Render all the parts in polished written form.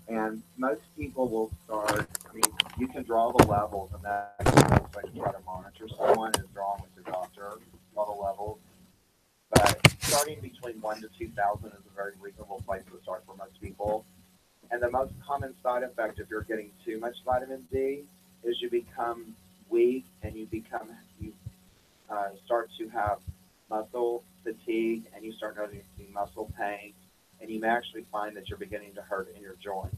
And most people will start, I mean, you can draw the levels, and that's the best way to try to monitor someone is drawing with your doctor, draw the levels. But starting between 1 to 2,000 is a very reasonable place to start for most people. And the most common side effect if you're getting too much vitamin D is you become weak and you start to have muscle fatigue and you start noticing muscle pain and you may actually find that you're beginning to hurt in your joints.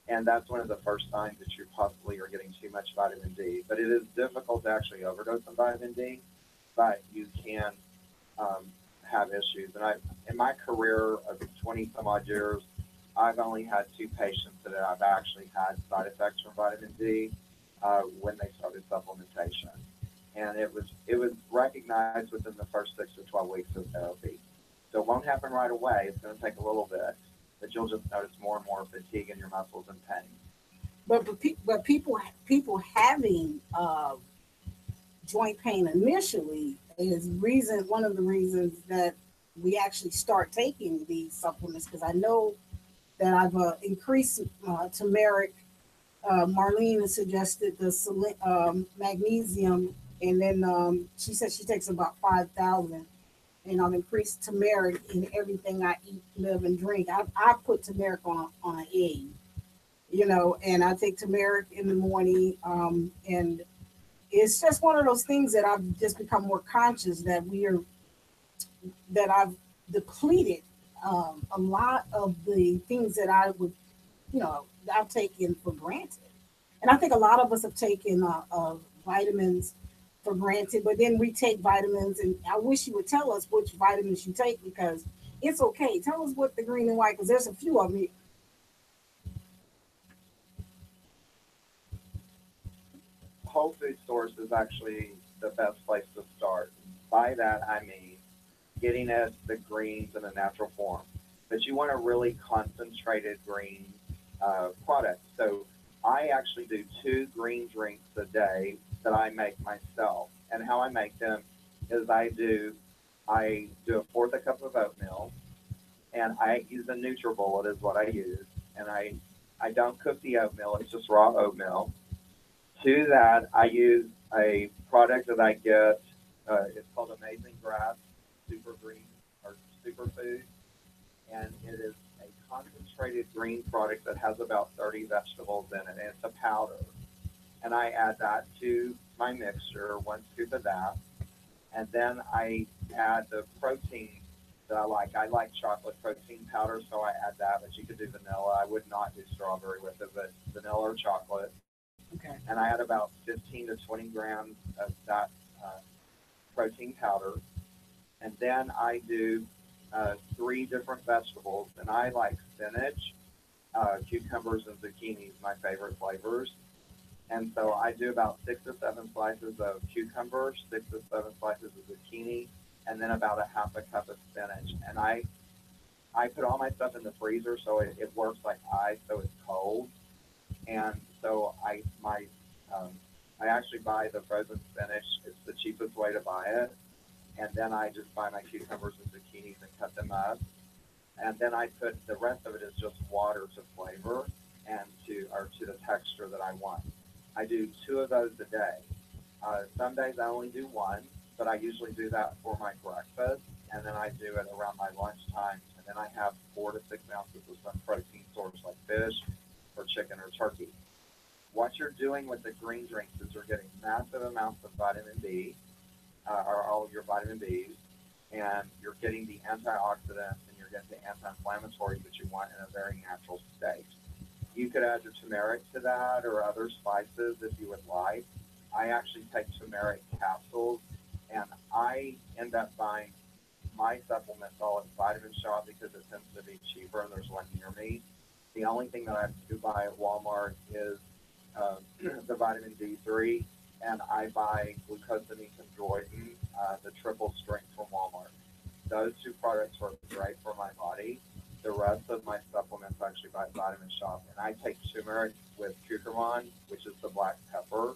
And that's one of the first signs that you possibly are getting too much vitamin D. But it is difficult to actually overdose on vitamin D, but you can um, have issues. And in my career of 20 some odd years, I've only had two patients that I've actually had side effects from vitamin D when they started supplementation, and it was recognized within the first 6 to 12 weeks of therapy. So it won't happen right away. It's going to take a little bit, but you'll just notice more and more fatigue in your muscles and pain. But people having joint pain initially is reason one of the reasons that we actually start taking these supplements, because I know that I've increased turmeric. Marlene has suggested the magnesium, and then she said she takes about 5,000. And I've increased turmeric in everything I eat, live, and drink. I put turmeric on an egg, and I take turmeric in the morning. And it's just one of those things that I've just become more conscious that I've depleted a lot of the things that I've taken for granted. And I think a lot of us have taken vitamins for granted, but then we take vitamins, and I wish you would tell us which vitamins you take, because it's okay. Tell us what the green and white, because there's a few of them. Whole food source is actually the best place to start. By that, I mean getting at the greens in a natural form. But you want a really concentrated green product. So I actually do two green drinks a day that I make myself. And how I make them is I do a fourth a cup of oatmeal, and I use a NutriBullet is what I use, and I don't cook the oatmeal; it's just raw oatmeal. To that, I use a product that I get. It's called Amazing Grass Super Green or Superfood, and it is a concentrated green product that has about 30 vegetables in it, and it's a powder. And I add that to my mixture, one scoop of that, and then I add the protein that I like. I like chocolate protein powder, so I add that, but you could do vanilla. I would not do strawberry with it, but vanilla or chocolate. Okay. And I add about 15 to 20 grams of that uh, protein powder. And then I do three different vegetables, and I like spinach, cucumbers, and zucchinis, my favorite flavors. And so I do about 6 to 7 slices of cucumber, 6 to 7 slices of zucchini, and then about a half a cup of spinach. And I put all my stuff in the freezer so it works like ice, so it's cold. And so um, I actually buy the frozen spinach. It's the cheapest way to buy it. And then I just buy my cucumbers and zucchinis and cut them up. And then I put the rest of it is just water to flavor and to the texture that I want. I do two of those a day. Some days I only do one, but I usually do that for my breakfast, and then I do it around my lunchtime, and then I have 4 to 6 ounces of some protein source like fish or chicken or turkey. What you're doing with the green drinks is you're getting massive amounts of vitamin B, or all of your vitamin Bs, and you're getting the antioxidants and you're getting the anti-inflammatories that you want in a very natural state. You could add your turmeric to that or other spices if you would like. I actually take turmeric capsules, and I end up buying my supplements all at Vitamin Shop because it tends to be cheaper and there's one near me. The only thing that I do buy at Walmart is uh, the vitamin D3, and I buy glucosamine and Jordan, the triple strength from Walmart. Those two products are great for my body. The rest of my supplements actually buy at Vitamin Shop, and I take turmeric with curcumin, which is the black pepper,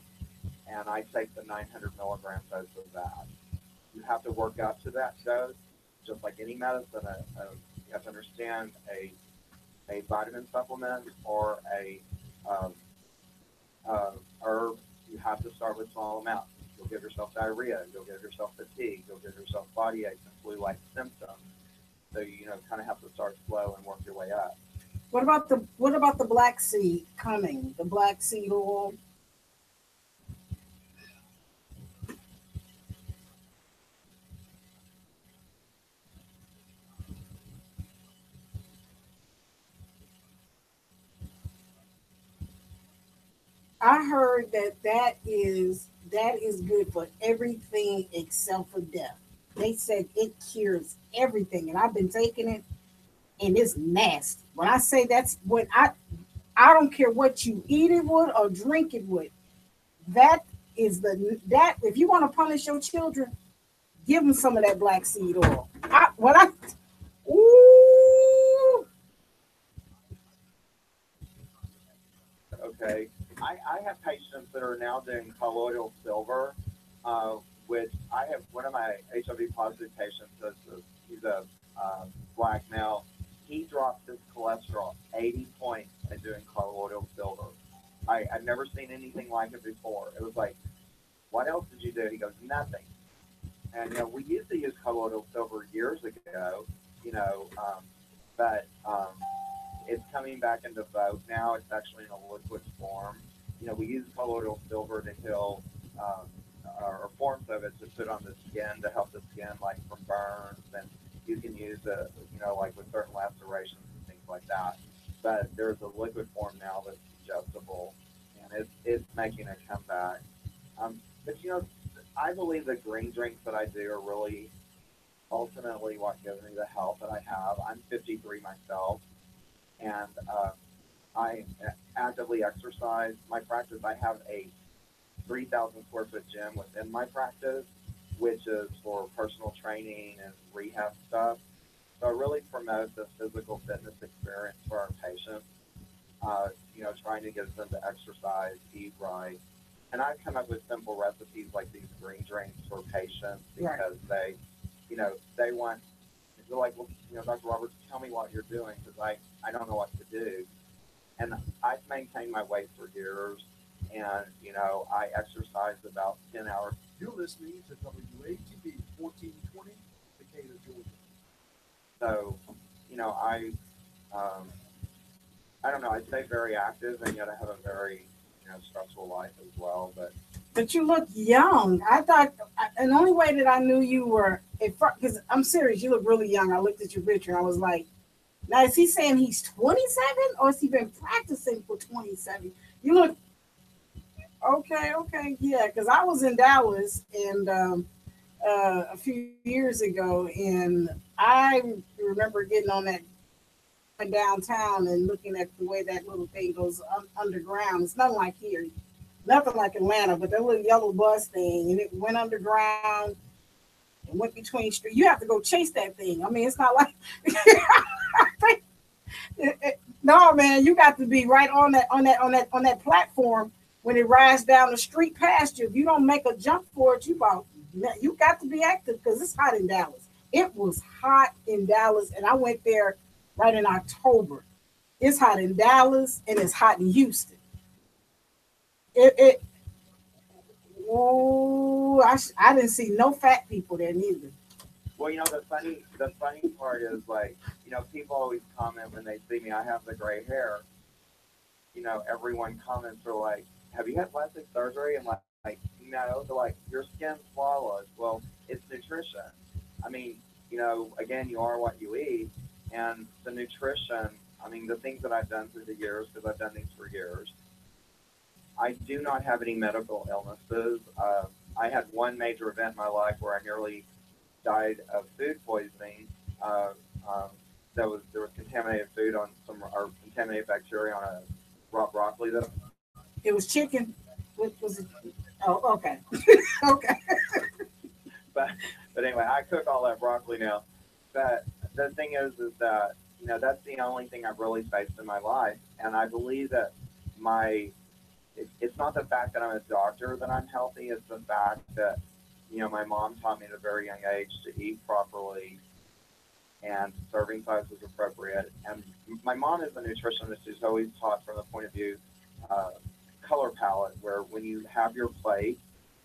and I take the 900 milligram dose of that. You have to work up to that dose, just like any medicine. You have to understand a vitamin supplement or a um, herb, you have to start with small amounts. You'll give yourself diarrhea, you'll give yourself fatigue, you'll give yourself body aches and flu-like symptoms. So kind of have to start slow and work your way up. What about the black seed coming? The black seed oil. I heard that is good for everything except for death. They said it cures everything, and I've been taking it, and it's nasty. When I say that's what I don't care what you eat it with or drink it with. That that if you want to punish your children, give them some of that black seed oil. Ooh, Okay. I have patients that are now doing colloidal silver, uh, which I have one of my HIV positive patients. He's a black male. He dropped his cholesterol 80 points by doing colloidal silver. I've never seen anything like it before. It was like, what else did you do? He goes, nothing. And we used to use colloidal silver years ago, you know, but it's coming back into vogue now. It's actually in a liquid form. We use colloidal silver to heal, or forms of it to put on the skin to help the skin, like from burns, and you can use it, like with certain lacerations and things like that. But there's a liquid form now that's ingestible, and it's making a comeback. But I believe the green drinks that I do are really ultimately what gives me the health that I have. I'm 53 myself, and I actively exercise. My practice, I have a 3,000 square foot gym within my practice, which is for personal training and rehab stuff. So I really promote the physical fitness experience for our patients, trying to get them to exercise, eat right. And I've come up with simple recipes like these green drinks for patients right. because they want, they're like, well, Dr. Roberts, tell me what you're doing because I don't know what to do. And I've maintained my weight for years, and I exercise about 10 hours. You're listening to WATB 1420, Decatur, Georgia. So, um, I don't know. I stay very active, and yet I have a very stressful life as well. but you look young. I thought, and the only way that I knew you were, because I'm serious, you look really young. I looked at your picture and I was like, now is he saying he's 27 or has he been practicing for 27? You look okay, yeah. Because I was in Dallas and a few years ago, and I remember getting on that downtown and looking at the way that little thing goes underground. It's nothing like here, nothing like Atlanta, but that little yellow bus thing, and it went underground and went between streets. You have to go chase that thing. I mean, it's not like no, man. You got to be right on that platform when it rides down the street past you. If you don't make a jump for it, you got to be active because it's hot in Dallas. It was hot in Dallas, and I went there right in October. It's hot in Dallas and it's hot in Houston. It oh, I didn't see no fat people there neither. Well, the funny part is like, people always comment when they see me. I have the gray hair. Everyone comments are like, "Have you had plastic surgery?" And like, no, they're like, "Your skin's flawless." Well, it's nutrition. I mean, again, you are what you eat, and the nutrition. I mean, the things that I've done through the years, because I've done these for years. I do not have any medical illnesses. I had one major event in my life where I nearly died of food poisoning. Uh, um, there was contaminated food on some or contaminated bacteria on a raw broccoli that. It was chicken. What was it? Oh, okay. Okay. But anyway, I cook all that broccoli now. But the thing is that that's the only thing I've really faced in my life, and I believe that my it's not the fact that I'm a doctor that I'm healthy. It's the fact that my mom taught me at a very young age to eat properly, and serving size was appropriate. And my mom is a nutritionist who's always taught from the point of view color palette, where when you have your plate,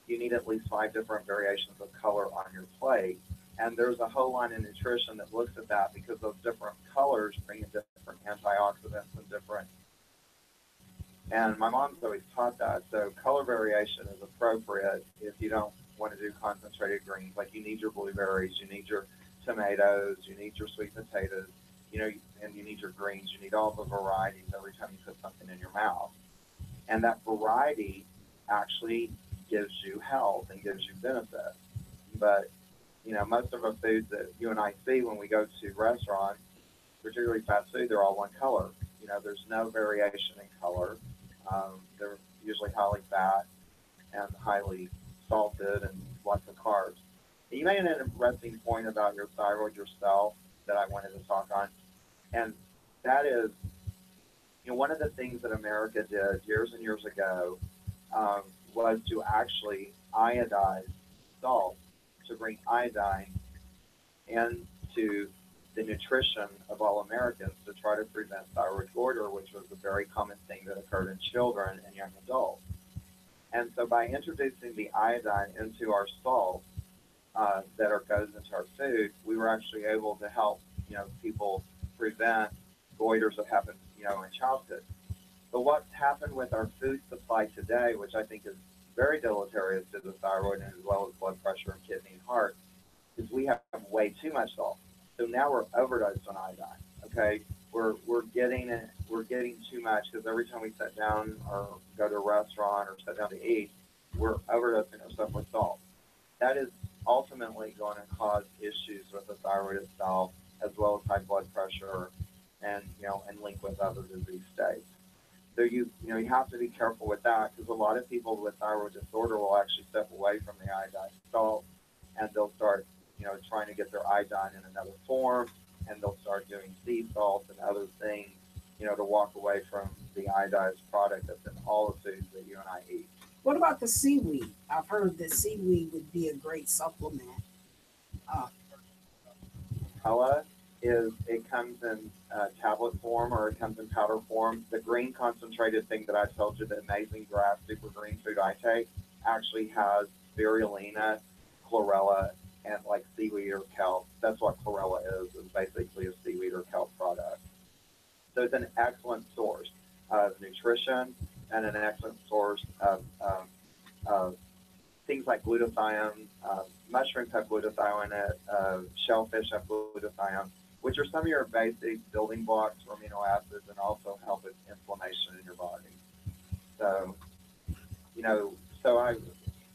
you need at least 5 different variations of color on your plate. And there's a whole line in nutrition that looks at that because those different colors bring in different antioxidants and different. And my mom's always taught that. So color variation is appropriate if you don't want to do concentrated greens. Like you need your blueberries, you need your tomatoes, you need your sweet potatoes, you know, and you need your greens. You need all the varieties every time you put something in your mouth. And that variety actually gives you health and gives you benefit. But, you know, most of the foods that you and I see when we go to restaurants, particularly fast food, they're all one color. You know, there's no variation in color. They're usually highly fat and highly salted and lots of carbs. You made an interesting point about your thyroid yourself that I wanted to talk on. And that is, you know, one of the things that America did years and years ago was to actually iodize salt, to bring iodine into the nutrition of all Americans to try to prevent thyroid goiter, which was a very common thing that occurred in children and young adults. And so by introducing the iodine into our salt that goes into our food, we were actually able to help, you know, people prevent goiters that happen, you know, in childhood. But what's happened with our food supply today, which I think is very deleterious to the thyroid and as well as blood pressure and kidney and heart, is we have way too much salt. So now we're overdosed on iodine. Okay, we're getting too much because every time we sit down or go to a restaurant or sit down to eat, we're overdosing ourselves with salt. That is ultimately going to cause issues with the thyroid itself, as well as high blood pressure, and and link with other disease states. So you have to be careful with that because a lot of people with thyroid disorder will actually step away from the iodized salt, and they'll start trying to get their iodine in another form, and they'll start doing sea salts and other things, to walk away from the iodized product that's in all the foods that you and I eat. What about the seaweed? I've heard that seaweed would be a great supplement. Pella it comes in tablet form or it comes in powder form. The green concentrated thing that I told you, the amazing grass super green food I take, actually has spirulina, chlorella, and like seaweed or kelp. That's what chlorella is basically a seaweed or kelp product. So it's an excellent source of nutrition and an excellent source of things like glutathione. Mushrooms have glutathione in it, shellfish have glutathione, which are some of your basic building blocks for amino acids and also help with inflammation in your body. So,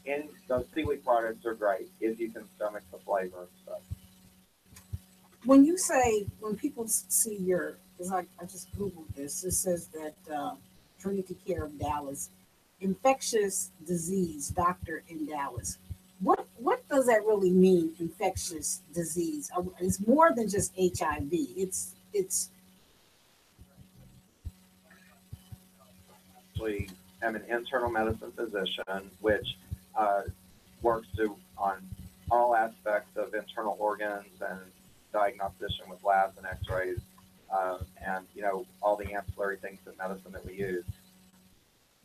and those seaweed products are great if you can stomach the flavor and stuff. When people see because I just Googled this, it says that Trinity Care of Dallas, infectious disease doctor in Dallas. What does that really mean, infectious disease? It's more than just HIV. It's Actually, I'm an internal medicine physician, which works on all aspects of internal organs and diagnostician with labs and X-rays, and all the ancillary things in medicine that we use.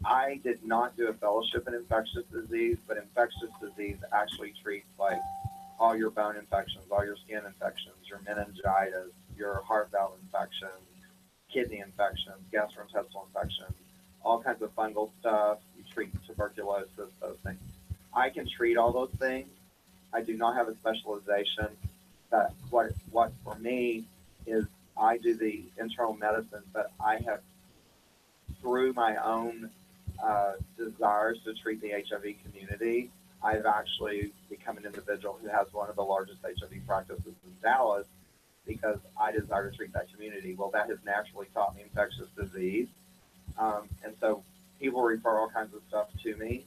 I did not do a fellowship in infectious disease, but infectious disease actually treats like all your bone infections, all your skin infections, your meningitis, your heart valve infections, kidney infections, gastrointestinal infections, all kinds of fungal stuff. You treat tuberculosis, those things. I can treat all those things. I do not have a specialization. But what for me is I do the internal medicine, but I have, through my own desires to treat the HIV community, I've actually become an individual who has one of the largest HIV practices in Dallas because I desire to treat that community. Well, that has naturally taught me infectious disease. And so people refer all kinds of stuff to me,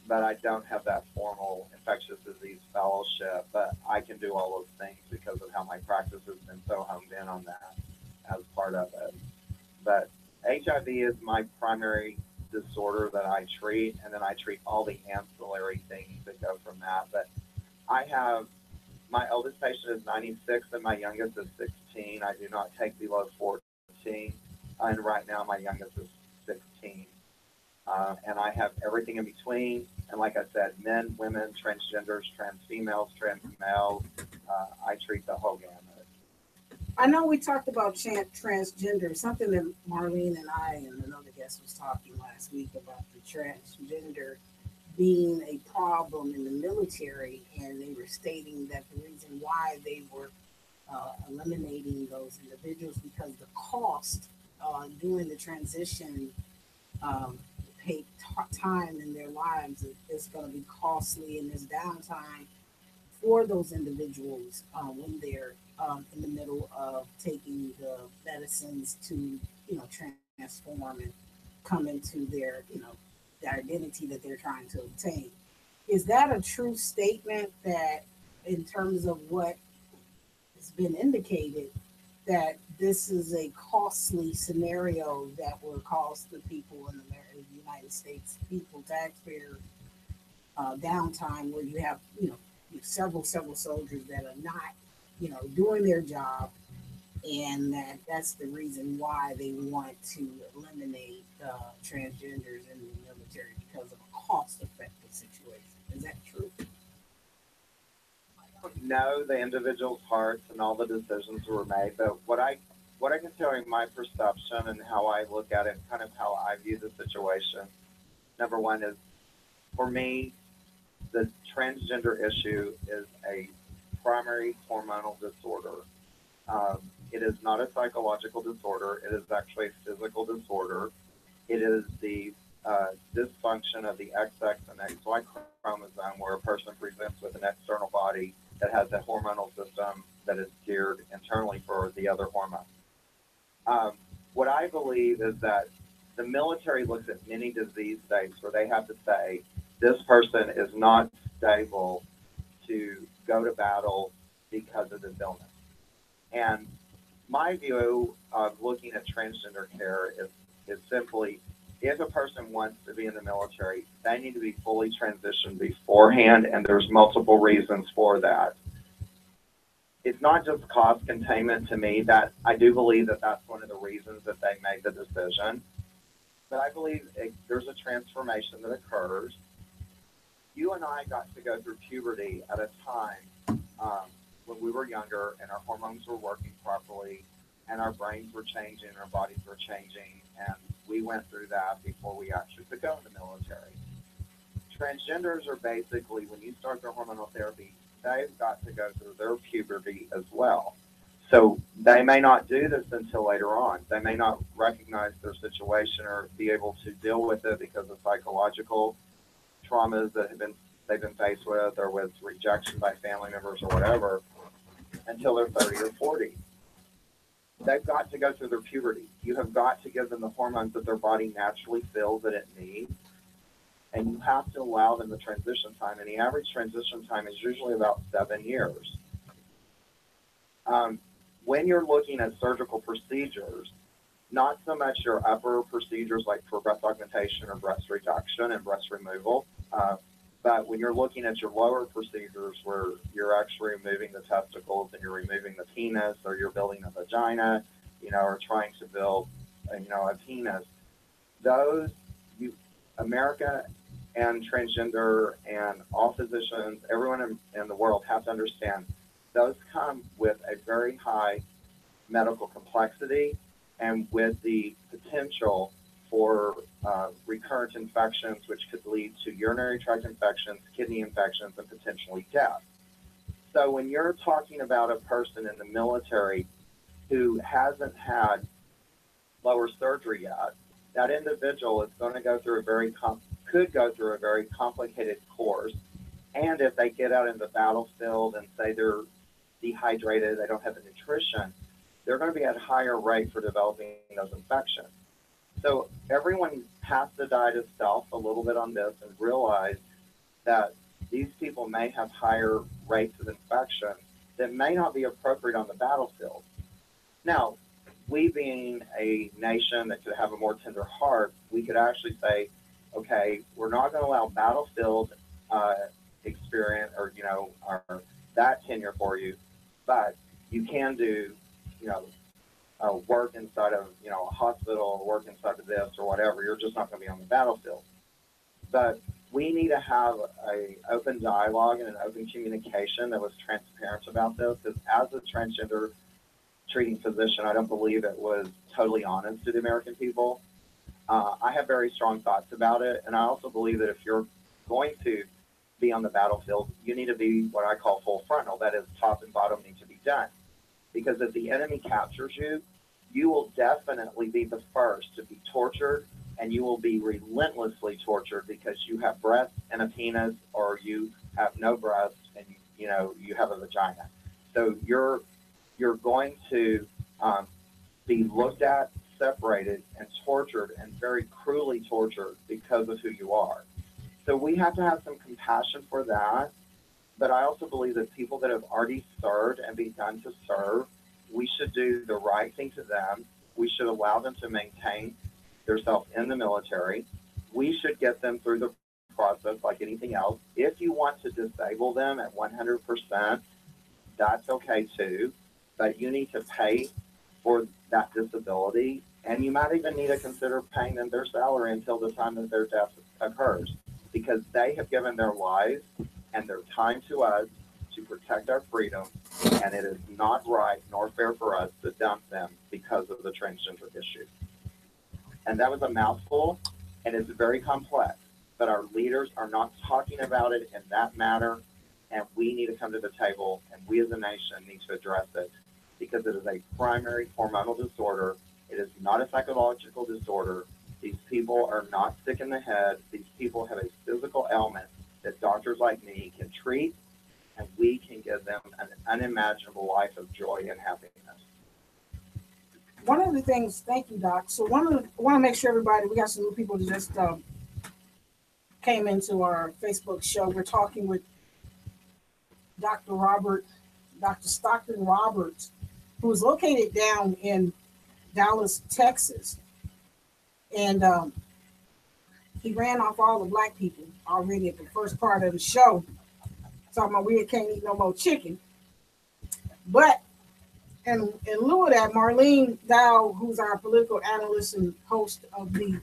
but I don't have that formal infectious disease fellowship, but I can do all those things because of how my practice has been so honed in on that as part of it. But HIV is my primary disorder that I treat, and then I treat all the ancillary things that go from that. But I have my oldest patient is 96 and my youngest is 16. I do not take below 14. And right now my youngest is 16. And I have everything in between. And like I said, men, women, transgenders, trans females, trans males. I treat the whole gamut. I know we talked about transgender, something that Marlene and I and another guest was talking last week about the transgender being a problem in the military, and they were stating that the reason why they were eliminating those individuals because the cost during the transition take time in their lives is going to be costly, and there's downtime for those individuals when they're in the middle of taking the medicines to, transform and come into their, their identity that they're trying to obtain. Is that a true statement that, in terms of what has been indicated, that this is a costly scenario that will cost the people in the United States, people, taxpayers, downtime where you have, several soldiers that are not, doing their job, and that's the reason why they want to eliminate transgenders in the military because of a cost-effective situation. Is that true? I don't know the individual's hearts and all the decisions were made, but what I can tell you, my perception and how I look at it, kind of how I view the situation. Number one is, for me, the transgender issue is a primary hormonal disorder. It is not a psychological disorder. It is actually a physical disorder. It is the dysfunction of the XX and XY chromosome, where a person presents with an external body that has a hormonal system that is geared internally for the other hormones. What I believe is that the military looks at many disease states where they have to say, this person is not stable to go to battle because of this illness. And my view of looking at transgender care is simply, if a person wants to be in the military, they need to be fully transitioned beforehand, and there's multiple reasons for that. It's not just cost containment to me. That I do believe that that's one of the reasons that they made the decision. But I believe there's a transformation that occurs. You and I got to go through puberty at a time when we were younger and our hormones were working properly and our brains were changing, our bodies were changing, and we went through that before we actually could go in the military. Transgenders are basically, when you start their hormonal therapy, they've got to go through their puberty as well. So they may not do this until later on. They may not recognize their situation or be able to deal with it because of psychological traumas that they've been faced with, or with rejection by family members or whatever, until they're 30 or 40. They've got to go through their puberty. You have got to give them the hormones that their body naturally feels that it needs, and you have to allow them the transition time. And the average transition time is usually about 7 years. When you're looking at surgical procedures, not so much your upper procedures like for breast augmentation or breast reduction and breast removal, but when you're looking at your lower procedures where you're actually removing the testicles and you're removing the penis, or you're building a vagina, or trying to build, a penis, those, America and transgender and all physicians, everyone in the world have to understand those come with a very high medical complexity and with the potential for recurrent infections, which could lead to urinary tract infections, kidney infections, and potentially death. So when you're talking about a person in the military who hasn't had lower surgery yet, that individual is going to go through could go through a very complicated course. And if they get out in the battlefield and say they're dehydrated, they don't have the nutrition, they're going to be at a higher rate for developing those infections. So everyone has to die to self a little bit on this and realize that these people may have higher rates of infection that may not be appropriate on the battlefield. Now, we being a nation that could have a more tender heart, we could actually say, okay, we're not going to allow battlefield experience or, our that tenure for you, but you can do, you know, work inside of, you know, a hospital or work inside of this or whatever. You're just not going to be on the battlefield. But we need to have a open dialogue and an open communication that was transparent about this, because as a transgender treating physician, I don't believe it was totally honest to the American people. I have very strong thoughts about it, and I also believe that if you're going to be on the battlefield, you need to be what I call full frontal. That is, top and bottom need to be done. Because if the enemy captures you, you will definitely be the first to be tortured, and you will be relentlessly tortured because you have breasts and a penis, or you have no breasts and you know you have a vagina. So you're going to be looked at, separated, and tortured, and very cruelly tortured because of who you are. So we have to have some compassion for that. But I also believe that people that have already served and begun to serve, we should do the right thing to them. We should allow them to maintain themselves in the military. We should get them through the process like anything else. If you want to disable them at 100%, that's okay too. But you need to pay for that disability, and you might even need to consider paying them their salary until the time that their death occurs, because they have given their lives and their time to us to protect our freedom, and it is not right nor fair for us to dump them because of the transgender issue. And that was a mouthful, and it's very complex, but our leaders are not talking about it in that manner, and we need to come to the table, and we as a nation need to address it, because it is a primary hormonal disorder. It is not a psychological disorder. These people are not sick in the head. These people have a physical ailment that doctors like me can treat, and we can give them an unimaginable life of joy and happiness. One of the things, thank you, Doc. So I want to make sure everybody, we got some new people that just came into our Facebook show. We're talking with Dr. Stockton Roberts, who is located down in Dallas, Texas. And he ran off all the black people already at the first part of the show, talking about we can't eat no more chicken. But in lieu of that, Marlene Dow, who's our political analyst and host of the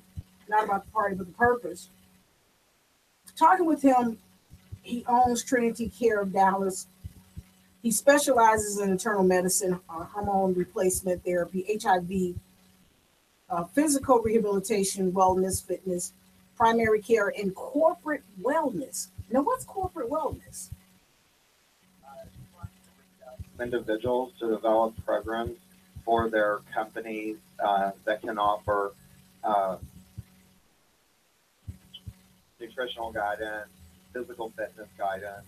Not About the Party but the Purpose, talking with him, he owns Trinity Care of Dallas. He specializes in internal medicine, hormone replacement therapy, HIV, physical rehabilitation, wellness, fitness, primary care, and corporate wellness. Now, what's corporate wellness? Individuals to develop programs for their companies that can offer nutritional guidance, physical fitness guidance,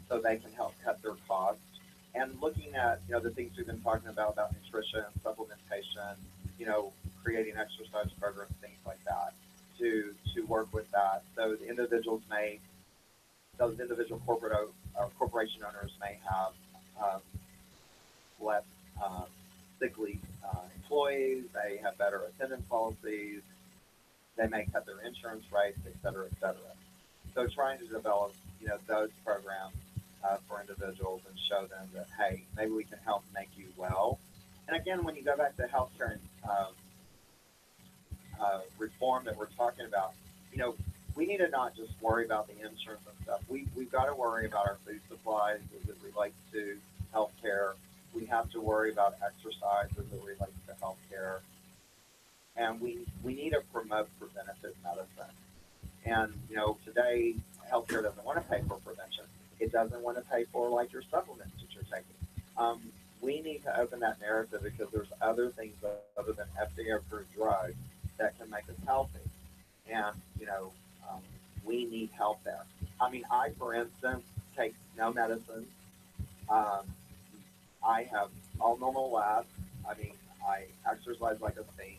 so they can help cut their costs. And looking at, you know, the things we've been talking about nutrition, supplementation, you know, creating exercise programs, things like that, to work with that. So the individuals those individual corporation owners may have less sick leave employees. They have better attendance policies. They may cut their insurance rates, et cetera, et cetera. So trying to develop, you know, those programs for individuals and show them that, hey, maybe we can help make you well. And again, when you go back to healthcare reform that we're talking about, you know, we need to not just worry about the insurance and stuff. We've got to worry about our food supplies as it relates to healthcare. We have to worry about exercise as it relates to healthcare. And we need to promote preventative medicine. And, you know, today, healthcare doesn't want to pay for prevention. It doesn't want to pay for, like, your supplements that you're taking. We need to open that narrative, because there's other things other than FDA-approved drugs that can make us healthy. And, you know, we need help there. I mean, I, for instance, take no medicine. I have all normal labs. I mean, I exercise like a saint.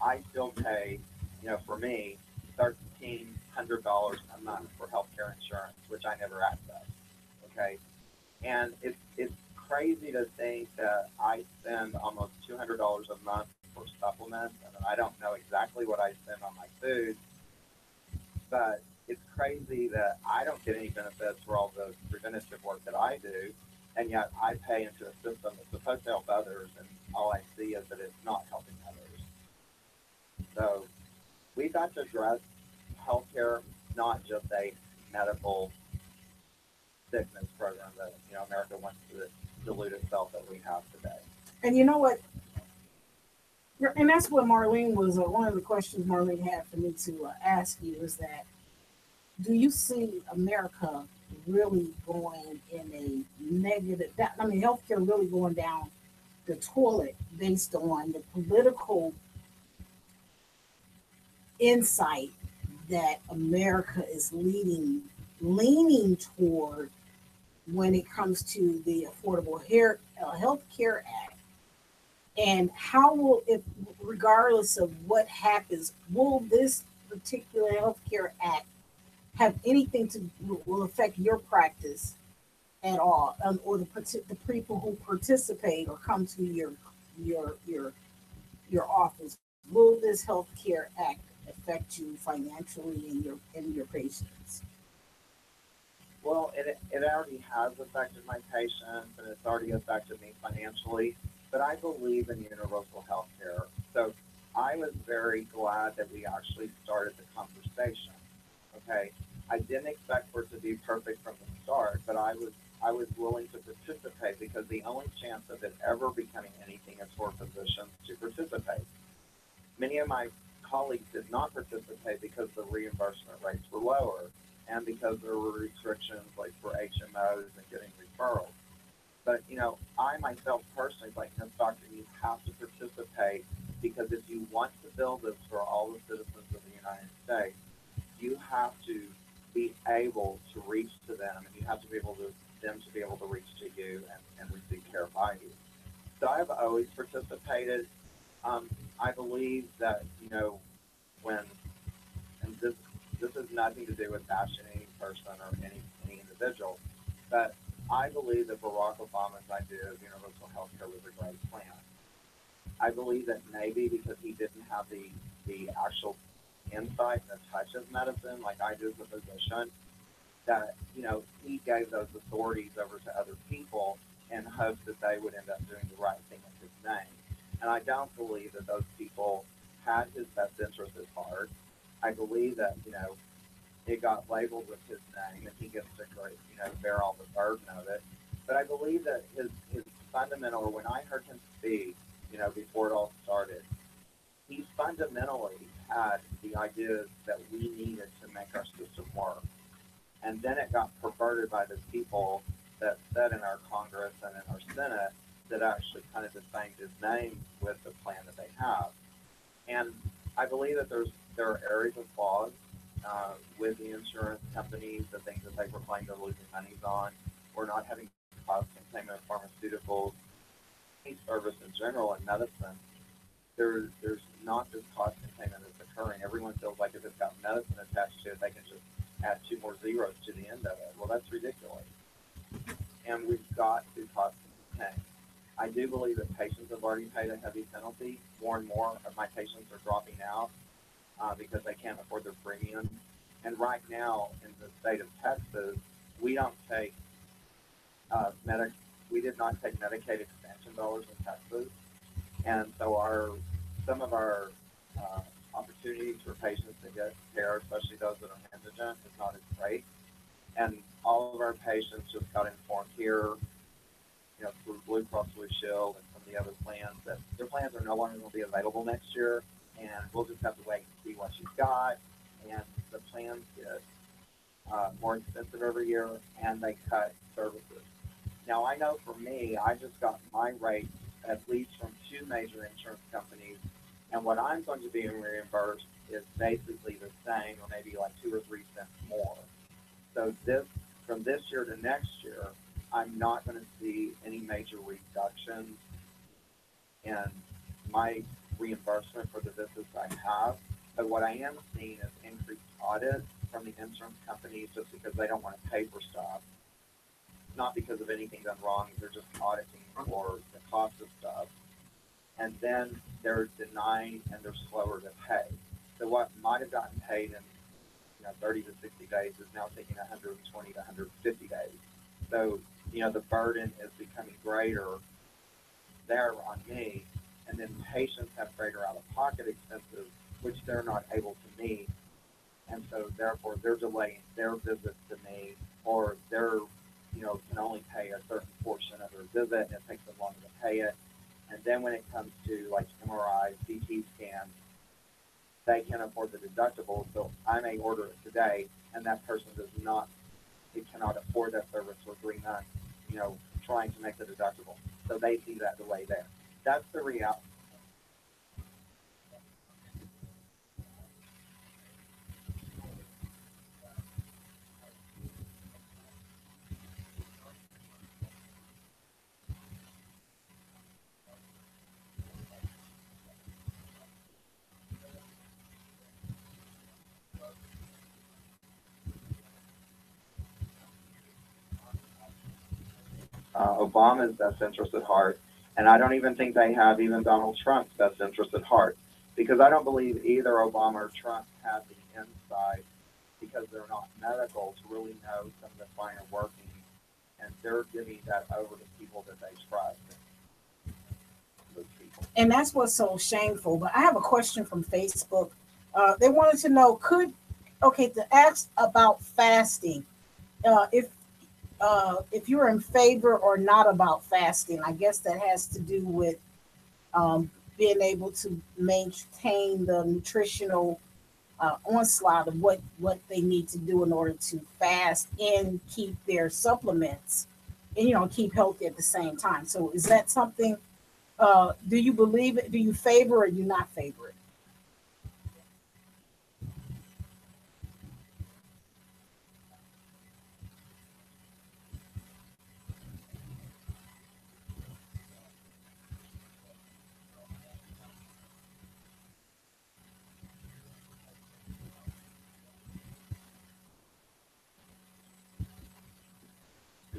I still pay, you know, for me, $1,300 a month for healthcare insurance, which I never accessed. Okay, and it's crazy to think that I spend almost $200 a month for supplements, and I don't know exactly what I spend on my food, but it's crazy that I don't get any benefits for all the preventative work that I do, and yet I pay into a system that's supposed to help others, and all I see is that it's not helping others. So we've got to address healthcare, not just a medical sickness program that America wants to delude itself that we have today. And you know what? And that's what Marlene was, one of the questions Marlene had for me to ask you is that, do you see America really going in a negative, healthcare really going down the toilet based on the political insight that America is leaning toward when it comes to the Affordable Health Care Act? And how will it, regardless of what happens, will this particular healthcare act have anything to will affect your practice at all, or the people who participate or come to your office? Will this healthcare act affect you financially and your patients? Well, it already has affected my patients, and it's already affected me financially. But I believe in universal health care. So I was very glad that we actually started the conversation. Okay. I didn't expect for it to be perfect from the start, but I was willing to participate because the only chance of it ever becoming anything is for physicians to participate. Many of my colleagues did not participate because the reimbursement rates were lower and because there were restrictions like for HMOs and getting referrals. But, I myself personally, doctor, you have to participate because if you want to build this for all the citizens of the United States, you have to be able to reach to them, and you have to be able to them to be able to reach to you and receive care by you. So I've always participated. I believe that, when, and this has nothing to do with bashing any person or any individual, but I believe that Barack Obama's idea of universal health care was a great plan. I believe that maybe because he didn't have the actual insight and the touch of medicine like I do as a physician, that, he gave those authorities over to other people in hopes that they would end up doing the right thing in his name. And I don't believe that those people had his best interest at heart. I believe that, it got labeled with his name and he gets to bear all the burden of it. But I believe that his fundamental, when I heard him speak, before it all started, he fundamentally had the ideas that we needed to make our system work. And then it got perverted by the people that sat in our Congress and in our Senate that actually kind of defamed his name with the plan that they have. And I believe that there are areas of flaws with the insurance companies, the things that they proclaim they're losing money on. We're not having cost containment of pharmaceuticals, any service in general in medicine. There's not this cost containment that's occurring. Everyone feels like if it's got medicine attached to it, they can just add 2 more zeros to the end of it. Well, that's ridiculous. And we've got to cost contain. I do believe that patients have already paid a heavy penalty. More and more of my patients are dropping out because they can't afford their premiums. And right now in the state of Texas, we don't take we did not take Medicaid expansion dollars in Texas, and so some of our opportunities for patients to get care, especially those that are indigent, is not as great. And all of our patients just got informed here, through Blue Cross Blue Shield and some of the other plans, that their plans are no longer going to be available next year, and we'll just have to wait and see what you've got. And the plans get more expensive every year, and they cut services. Now, I know for me, I just got my rates at least from 2 major insurance companies, and what I'm going to be reimbursed is basically the same, or maybe like 2 or 3 cents more. So from this year to next year, I'm not going to see any major reductions in my reimbursement for the visits I have. But what I am seeing is increased audits from the insurance companies just because they don't want to pay for stuff. Not because of anything done wrong, they're just auditing for the cost of stuff. And then they're denying and they're slower to pay. So what might have gotten paid in 30 to 60 days is now taking 120 to 150 days. So, the burden is becoming greater there on me. And then patients have greater out-of-pocket expenses, which they're not able to meet. And so therefore they're delaying their visits to me, or they're, can only pay a certain portion of their visit, and it takes them longer to pay it. And then when it comes to like MRI, CT scans, they can afford the deductible. So I may order it today, and that person cannot afford that service for 3 months, trying to make the deductible. So they see that delay there. That's the reality. Obama's best interest at heart, and I don't even think they have even Donald Trump's best interest at heart, because I don't believe either Obama or Trump have the insight, because they're not medical, to really know some of the finer workings, and they're giving that over to people that they trust. Those people. And that's what's so shameful. But I have a question from Facebook. They wanted to know, to ask about fasting. If you're in favor or not about fasting, I guess that has to do with being able to maintain the nutritional onslaught of what they need to do in order to fast and keep their supplements and keep healthy at the same time. So is that something? Do you believe it? Do you favor or do you not favor it?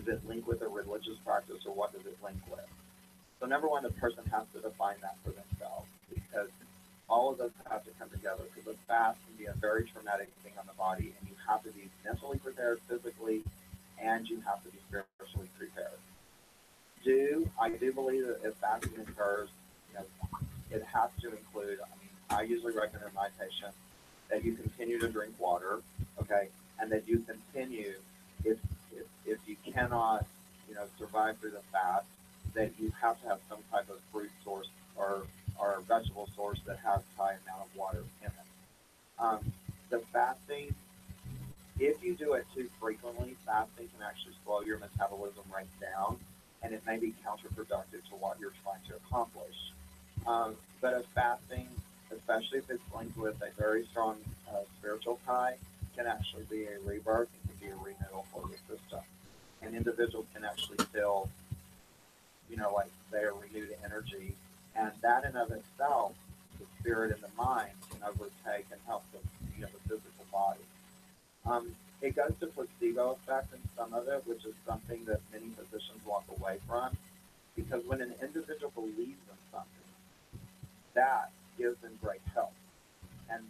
Does it link with a religious practice, or what does it link with? So number one, the person has to define that for themselves, because all of those have to come together, because a fast can be a very traumatic thing on the body, and you have to be mentally prepared physically, and you have to be spiritually prepared. I do believe that if fasting occurs, it has to include, I usually recommend my patients that you continue to drink water, okay, and that you continue, if you cannot, survive through the fast, that you have to have some type of fruit source or vegetable source that has high amount of water in it. The fasting, if you do it too frequently, fasting can actually slow your metabolism rate down, and it may be counterproductive to what you're trying to accomplish. But a fasting, especially if it's linked with a very strong spiritual tie, can actually be a rebirth and can be a renewal for the system. And individuals can actually feel, like they are renewed energy. And that in of itself, the spirit and the mind can overtake and help the physical body. It goes to placebo effect in some of it, which is something that many physicians walk away from, because when an individual believes in something, that gives them great health. And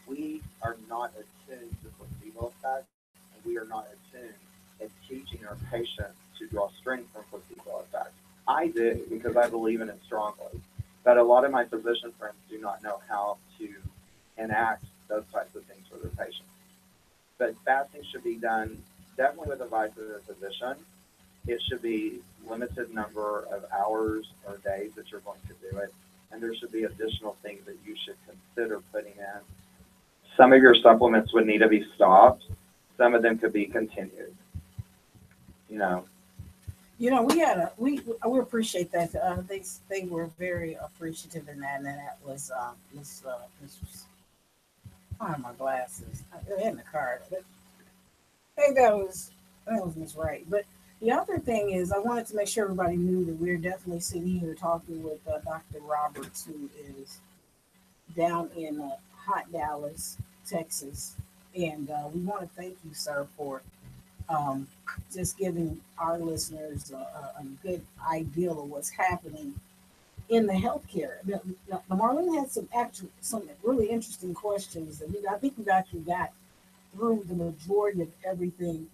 we are not attuned to placebo effect, and we are not attuned at teaching our patients to draw strength from placebo effect. I do, because I believe in it strongly. But a lot of my physician friends do not know how to enact those types of things for their patients. But fasting should be done definitely with advice of the physician. It should be limited number of hours or days that you're going to do it. And there should be additional things that you should consider putting in. Some of your supplements would need to be stopped. Some of them could be continued. We appreciate that. They were very appreciative in that, and that was this was. Oh, my glasses. They're in the car. I think that was Miss Wright. But the other thing is, I wanted to make sure everybody knew that we're definitely sitting here talking with Dr. Roberts, who is down in hot Dallas, Texas. And we want to thank you, sir, for just giving our listeners a good idea of what's happening in the healthcare. Now, Marlene had some really interesting questions that I think we've actually got through the majority of everything.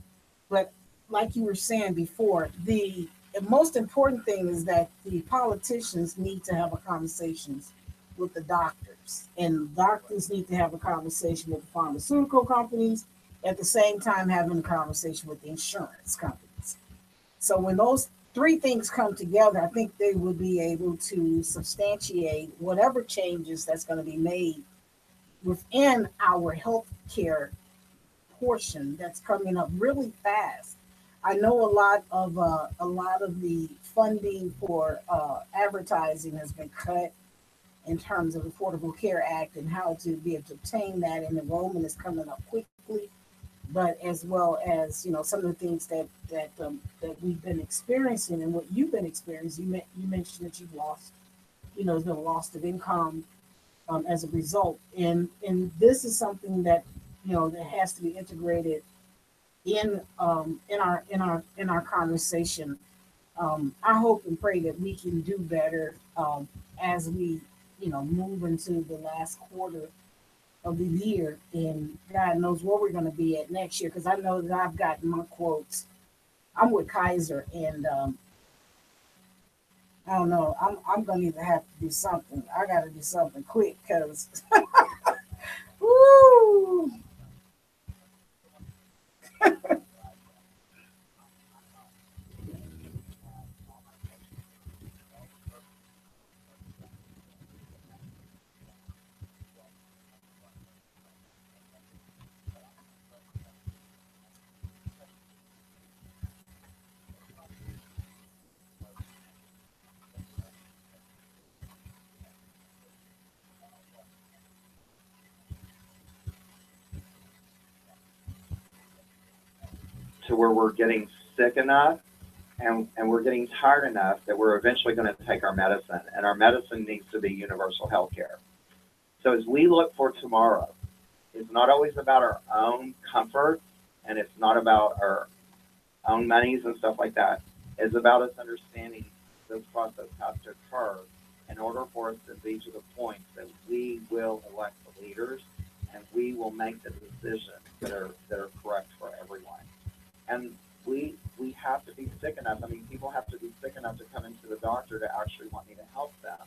But like you were saying before, the most important thing is that the politicians need to have a conversations with the doctors, and doctors need to have a conversation with the pharmaceutical companies, at the same time having a conversation with the insurance companies. So when those three things come together, I think they will be able to substantiate whatever changes that's going to be made within our healthcare portion that's coming up really fast. I know a lot of the funding for advertising has been cut in terms of Affordable Care Act and how to be able to obtain that, and enrollment is coming up quickly. But as well as some of the things that we've been experiencing and what you've been experiencing, you mentioned that you've lost, there's been a loss of income as a result, and this is something that that has to be integrated in our conversation. I hope and pray that we can do better as we move into the last quarter of the year, and God knows where we're going to be at next year, because I know that I've gotten my quotes. I'm with Kaiser, and I don't know. I'm going to either have to do something. I got to do something quick, because woo. To where we're getting sick enough and we're getting tired enough that we're eventually going to take our medicine, and our medicine needs to be universal health care. So as we look for tomorrow, it's not always about our own comfort, and it's not about our own monies and stuff like that. It's about us understanding this process has to occur in order for us to be to the point that we will elect the leaders and we will make the decisions that are correct for everyone. And we have to be sick enough. I mean, people have to be sick enough to come into the doctor to actually want me to help them.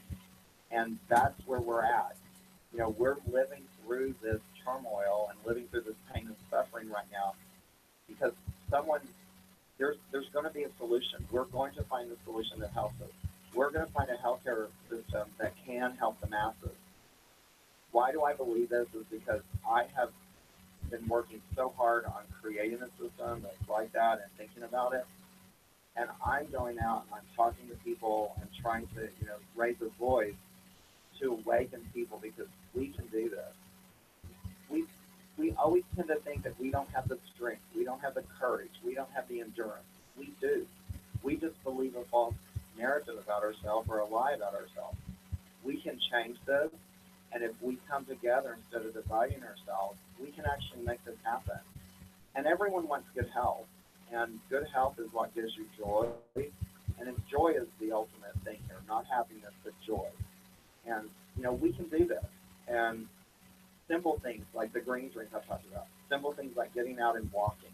And that's where we're at. We're living through this turmoil and living through this pain and suffering right now because there's going to be a solution. We're going to find the solution that helps us. We're going to find a healthcare system that can help the masses. Why do I believe this? Is because I have been working so hard on creating a system that's like that and thinking about it. And I'm going out and I'm talking to people and trying to, raise a voice to awaken people, because we can do this. We always tend to think that we don't have the strength, we don't have the courage, we don't have the endurance. We do. We just believe a false narrative about ourselves or a lie about ourselves. We can change this, and if we come together instead of dividing ourselves, we can actually make this happen. And everyone wants good health, and good health is what gives you joy, and if joy is the ultimate thing here, not happiness, but joy. And, we can do this. And simple things like the green drink I talked about, simple things like getting out and walking,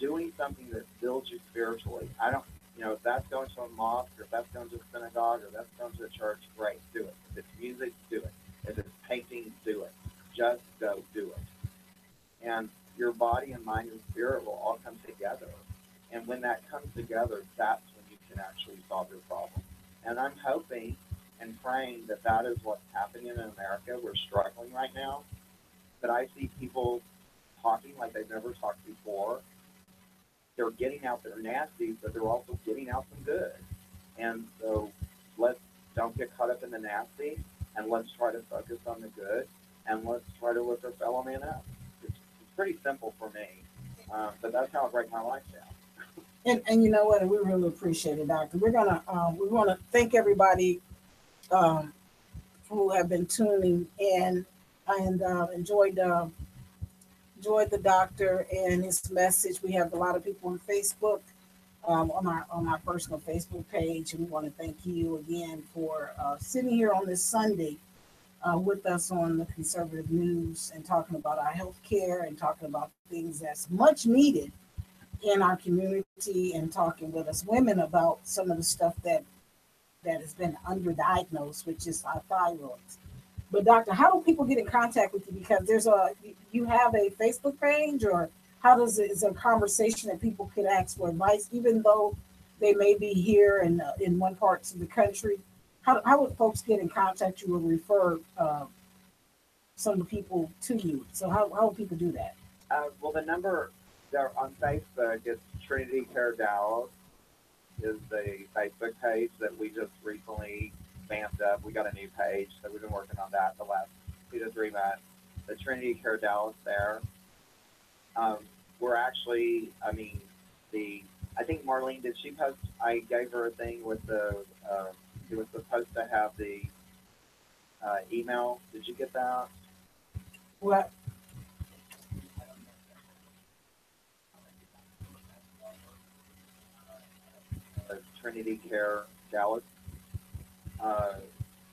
doing something that builds you spiritually. I don't, if that's going to a mosque, or if that's going to a synagogue, or that's going to a church, great, do it. If it's music, do it. If it's painting, do it. Just go do it. And your body and mind and spirit will all come together. And when that comes together, that's when you can actually solve your problem. And I'm hoping and praying that that is what's happening in America. We're struggling right now, but I see people talking like they've never talked before. They're getting out their nasty, but they're also getting out some good. And so let's don't get caught up in the nasty, and let's try to focus on the good, and let's try to lift our fellow man up. It's pretty simple for me, but that's how I break my life down. And you know what? We really appreciate it, Doctor. We want to thank everybody who have been tuning in and enjoyed the doctor and his message. We have a lot of people on Facebook, on our personal Facebook page, and we want to thank you again for sitting here on this Sunday with us on the Conservative Newz and talking about our health care and talking about things that's much needed in our community and talking with us women about some of the stuff that has been underdiagnosed, which is our thyroids. But doctor, how do people get in contact with you? Because you have a Facebook page, or how does it, is a conversation that people could ask for advice, even though they may be here in one part of the country? How would folks get in contact you or refer some of the people to you? So how would people do that? Well, the number there on Facebook is Trinity Care Dallas is the Facebook page that we just recently vamped up. We got a new page, so we've been working on that the last 2 to 3 months. The Trinity Care Dallas there. We're actually, I think Marlene, did she post? I gave her a thing with it was supposed to have the email. Did you get that? What? Trinity Care Dallas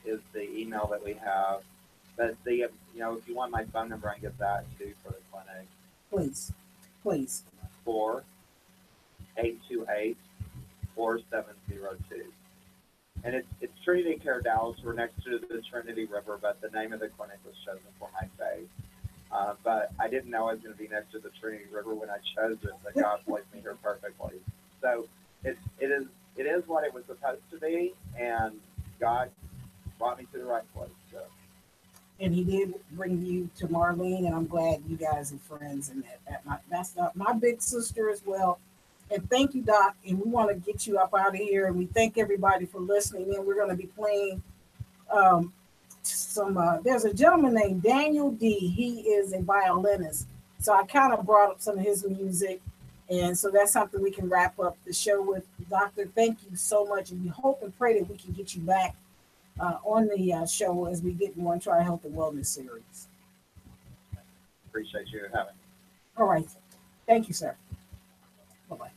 is the email that we have. But if you want my phone number, I can get that too for the clinic. Please, please. 4-828-4702. And it's Trinity Care Dallas. We're next to the Trinity River, but the name of the clinic was chosen for my face. But I didn't know I was going to be next to the Trinity River when I chose it, but God placed me here perfectly. So it is what it was supposed to be, and God brought me to the right place. So. And he did bring you to Marlene, and I'm glad you guys are friends. And that's not my big sister as well. And thank you, Doc. And we want to get you up out of here. And we thank everybody for listening. And we're going to be playing there's a gentleman named Daniel D. He is a violinist. So I kind of brought up some of his music. And so that's something we can wrap up the show with. Doctor, thank you so much. And we hope and pray that we can get you back on the show as we get more into our health and wellness series. Appreciate you having me. All right. Thank you, sir. Bye-bye.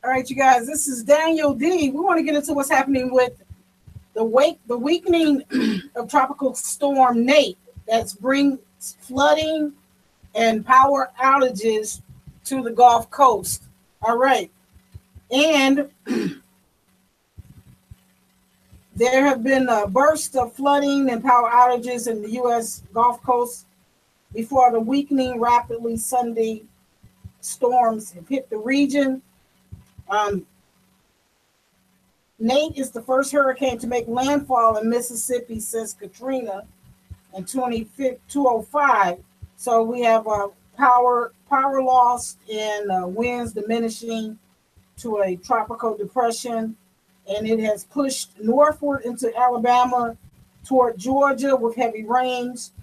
All right, you guys, this is Daniel D. We want to get into what's happening with the weakening of tropical storm Nate that's brings flooding and power outages to the Gulf Coast. All right. And there have been bursts of flooding and power outages in the U.S. Gulf Coast before the weakening rapidly Sunday storms have hit the region. Nate is the first hurricane to make landfall in Mississippi since Katrina in 2005. So we have power loss and winds diminishing to a tropical depression, and it has pushed northward into Alabama toward Georgia with heavy rains.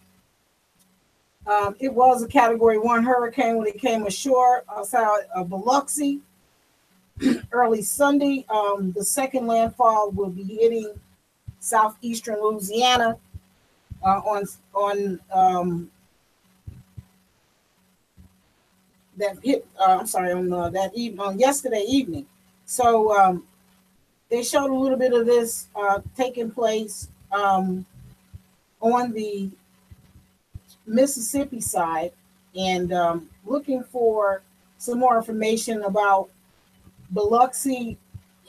It was a Category 1 hurricane when it came ashore outside of Biloxi early Sunday. The second landfall will be hitting southeastern Louisiana on yesterday evening. So they showed a little bit of this taking place on the Mississippi side, and looking for some more information about Biloxi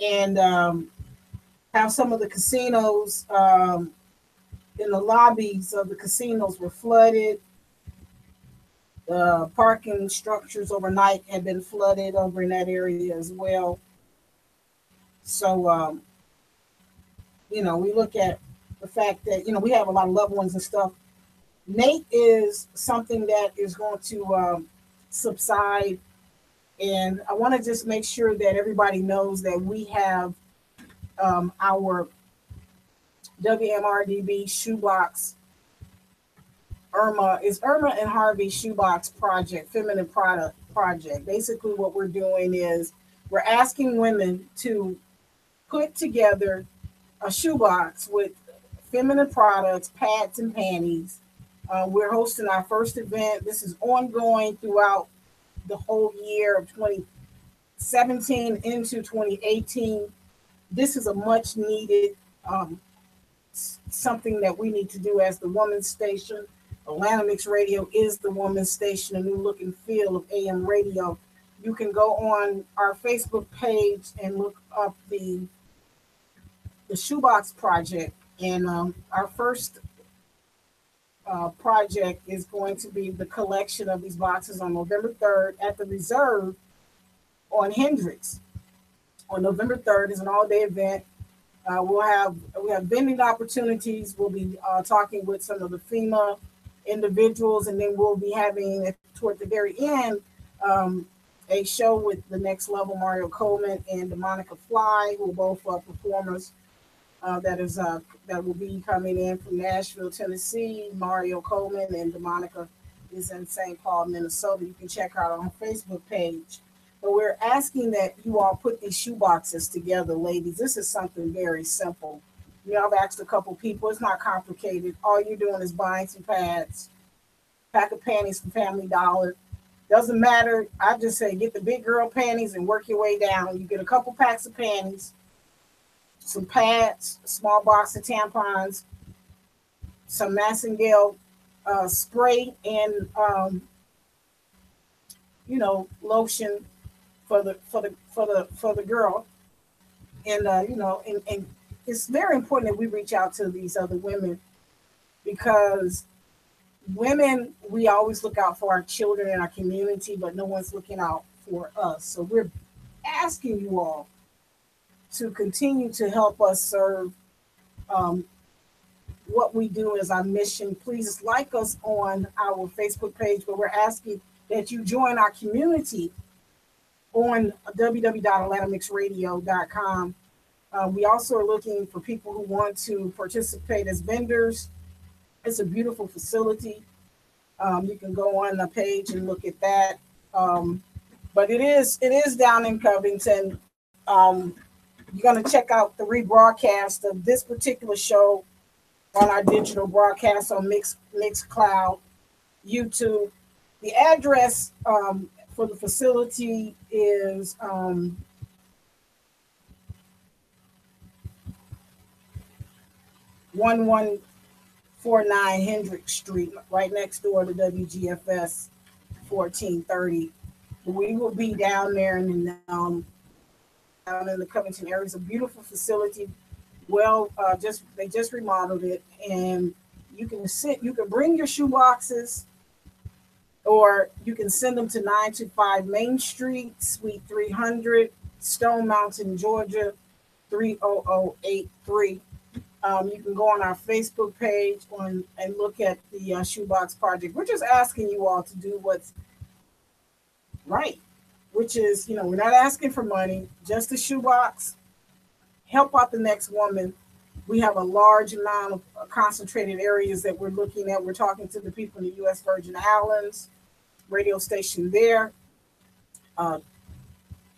and how some of the casinos in the lobbies of the casinos were flooded. The parking structures overnight had been flooded over in that area as well. So, we look at the fact that, we have a lot of loved ones and stuff. Nate is something that is going to subside. And I want to just make sure that everybody knows that we have our WAMR-DB shoebox, Irma and Harvey shoebox project, feminine product project. Basically what we're doing is we're asking women to put together a shoebox with feminine products, pads and panties. We're hosting our first event. This is ongoing throughout the whole year of 2017 into 2018. This is a much needed something that we need to do as the woman's station. Atlanta Mix Radio is the woman's station, a new look and feel of AM radio. You can go on our Facebook page and look up the Shoebox Project. And our first project is going to be the collection of these boxes on November 3rd at the Reserve on Hendricks. On November 3rd is an all-day event. We have vending opportunities. We'll be talking with some of the FEMA individuals, and then we'll be having toward the very end a show with the Next Level Mario Coleman and Monica Fly, who are both performers that will be coming in from Nashville, Tennessee. Mario Coleman and Monica is in St. Paul, Minnesota. You can check out our Facebook page. But we're asking that you all put these shoe boxes together, ladies. This is something very simple. You know, I've asked a couple people. It's not complicated. All you're doing is buying some pads, pack of panties from Family Dollar. Doesn't matter. I just say get the big girl panties and work your way down. You get a couple packs of panties, some pads, a small box of tampons, some Massengale spray, and lotion for the girl. And and it's very important that we reach out to these other women, because women, we always look out for our children and our community, but no one's looking out for us. So we're asking you all to continue to help us serve what we do as our mission. Please like us on our Facebook page, but we're asking that you join our community on www.atlantamixradio.com. We also are looking for people who want to participate as vendors. It's a beautiful facility. You can go on the page and look at that. But it is down in Covington. You're going to check out the rebroadcast of this particular show on our digital broadcast on Mixcloud, YouTube. The address for the facility is 1149 Hendrick Street, right next door to WGFS 1430. We will be down there down in the Covington area. It's a beautiful facility. Well, they just remodeled it, and you can bring your shoe boxes, or you can send them to 925 Main Street, Suite 300, Stone Mountain, Georgia 30083. You can go on our Facebook page and look at the Shoebox Project. We're just asking you all to do what's right, which is, we're not asking for money, just a shoebox. Help out the next woman. We have a large amount of concentrated areas that we're looking at. We're talking to the people in the U.S. Virgin Islands, radio station there,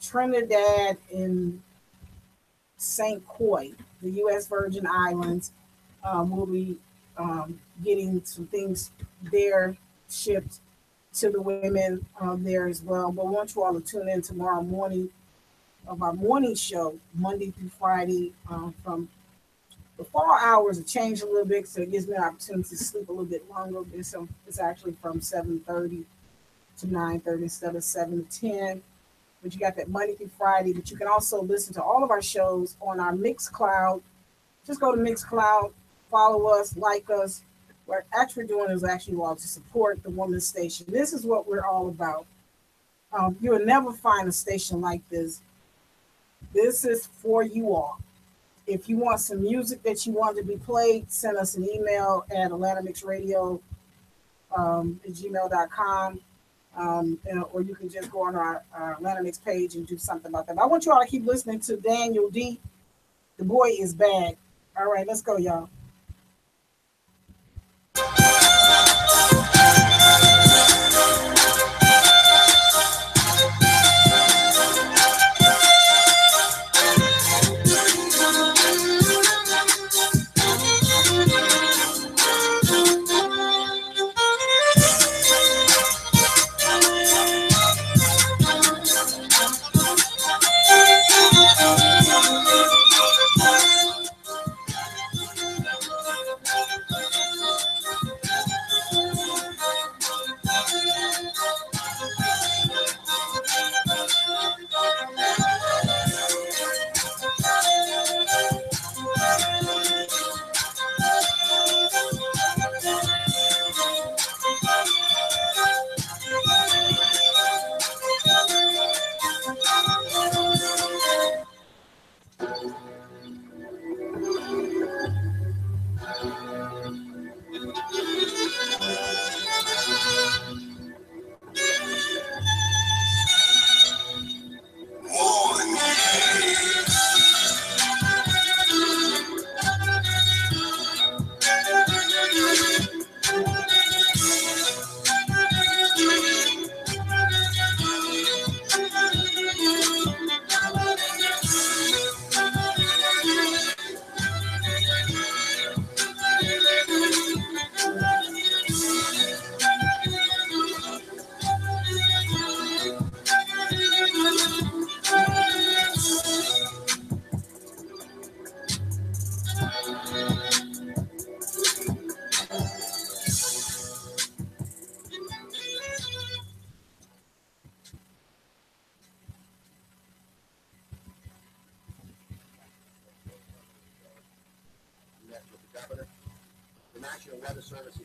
Trinidad and St. Croix, the U.S. Virgin Islands. We'll be getting some things there shipped to the women there as well. But I want you all to tune in tomorrow morning of our morning show, Monday through Friday, from the fall hours have changed a little bit, so it gives me an opportunity to sleep a little bit longer. So it's actually from 7:30 to 9:30 instead of 7 to 10. But you got that Monday through Friday. But you can also listen to all of our shows on our Mixcloud. Just go to Mixcloud, follow us, like us. What we're actually doing is actually to support the women's station. This is what we're all about. You will never find a station like this. This is for you all. If you want some music that you want to be played, send us an email at atlantamixradio@gmail.com. Or you can just go on our Atlanta Mix page and do something about that. But I want you all to keep listening to Daniel D. The boy is bad. All right, let's go, y'all.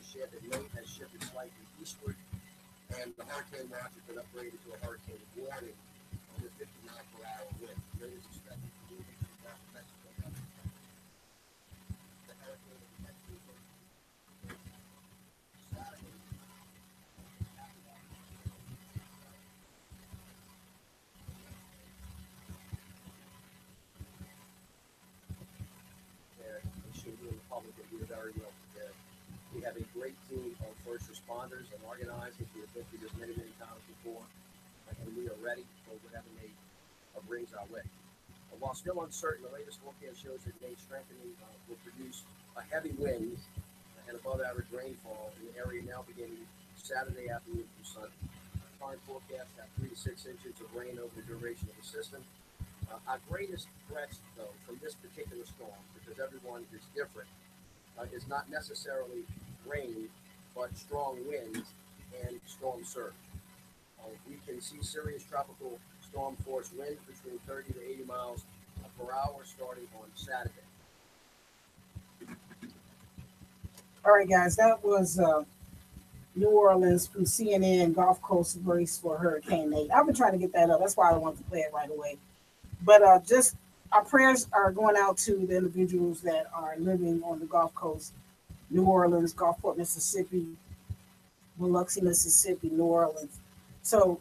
watershed that may has shifted slightly eastward, and the hurricane watch has been upgraded to a hurricane warning with 50-mile-per-hour wind. Wind is expected to move into the Gulf of Mexico. The hurricane is expected to Saturday. There, it should be in the public that we are very well prepared. We have a great team of first responders and organizers. We have been through this many, many times before, and we are ready for whatever may brings our way. While still uncertain, the latest forecast shows that today's strengthening will produce a heavy wind and above average rainfall in the area now beginning Saturday afternoon through Sunday. Current forecasts have 3 to 6 inches of rain over the duration of the system. Our greatest threats, though, from this particular storm, because everyone is different, is not necessarily rain, but strong winds and storm surge. We can see serious tropical storm force winds between 30 to 80 miles per hour starting on Saturday. All right, guys, that was New Orleans from CNN Gulf Coast brace for Hurricane Nate. I've been trying to get that up. That's why I wanted to play it right away. But just our prayers are going out to the individuals that are living on the Gulf Coast, New Orleans, Gulfport, Mississippi, Biloxi, Mississippi, New Orleans. So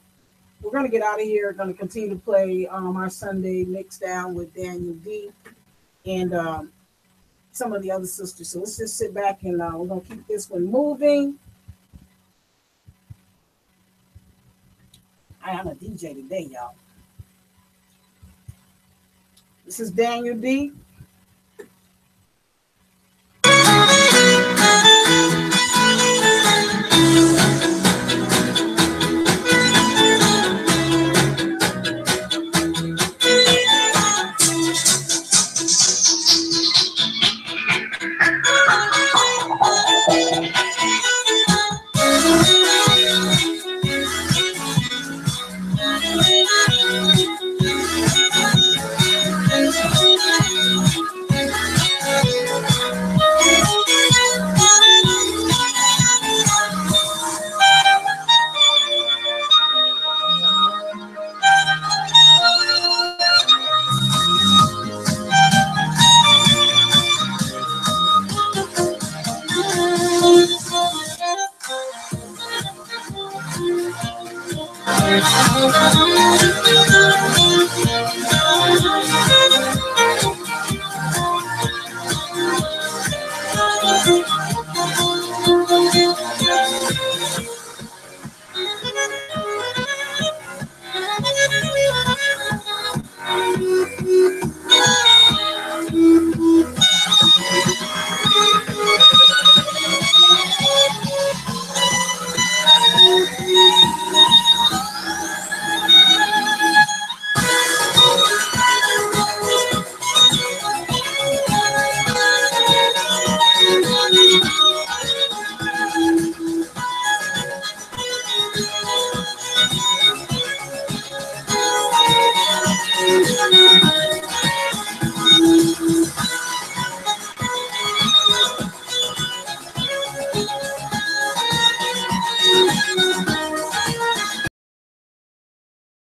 we're going to get out of here. Going to continue to play our Sunday mix down with Daniel D. and some of the other sisters. So let's just sit back and we're going to keep this one moving. I'm a DJ today, y'all. This is Daniel D.